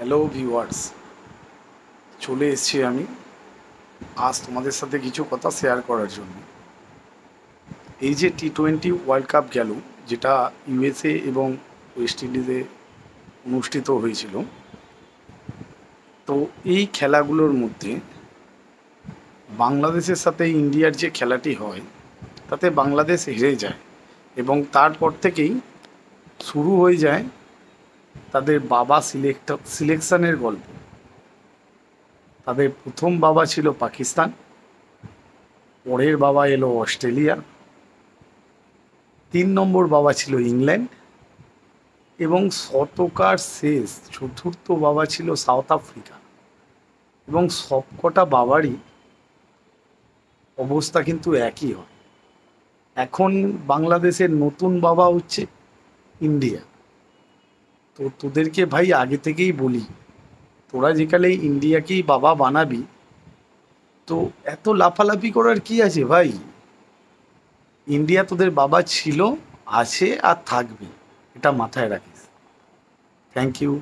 Hello viewers, চলে এসেছি আমি আজ তোমাদের সাথে কিছু কথা শেয়ার করার জন্য। এই যে টি-20 ওয়ার্ল্ড কাপ গেল, যেটা ইউএসএ এবং ওয়েস্ট ইন্ডিজে অনুষ্ঠিত হয়েছিল, তো এই খেলাগুলোর মধ্যে বাংলাদেশের সাথে ইন্ডিয়ার যে খেলাটি হয় তাতে বাংলাদেশ হেরে যায় এবং তারপর থেকেই শুরু হয়ে যায় তাদের বাবা সিলেকশনের গল্প। তাদের প্রথম বাবা ছিল পাকিস্তান, পরের বাবা এলো অস্ট্রেলিয়া, 3 নম্বর বাবা ছিল ইংল্যান্ড এবং শতকার শেষ চতুর্থ বাবা ছিল সাউথ আফ্রিকা। এবং সবকটা বাবারই অবস্থা কিন্তু একই হয়। এখন বাংলাদেশের নতুন বাবা হচ্ছে ইন্ডিয়া। তো তোদেরকে ভাই আগে থেকেই বলি, তোরা যেখানে ইন্ডিয়াকেই বাবা বানাবি, তো এত লাফালাফি করার কি আছে ভাই? ইন্ডিয়া তোদের বাবা ছিল, আছে আর থাকবে, এটা মাথায় রাখিস। Thank you.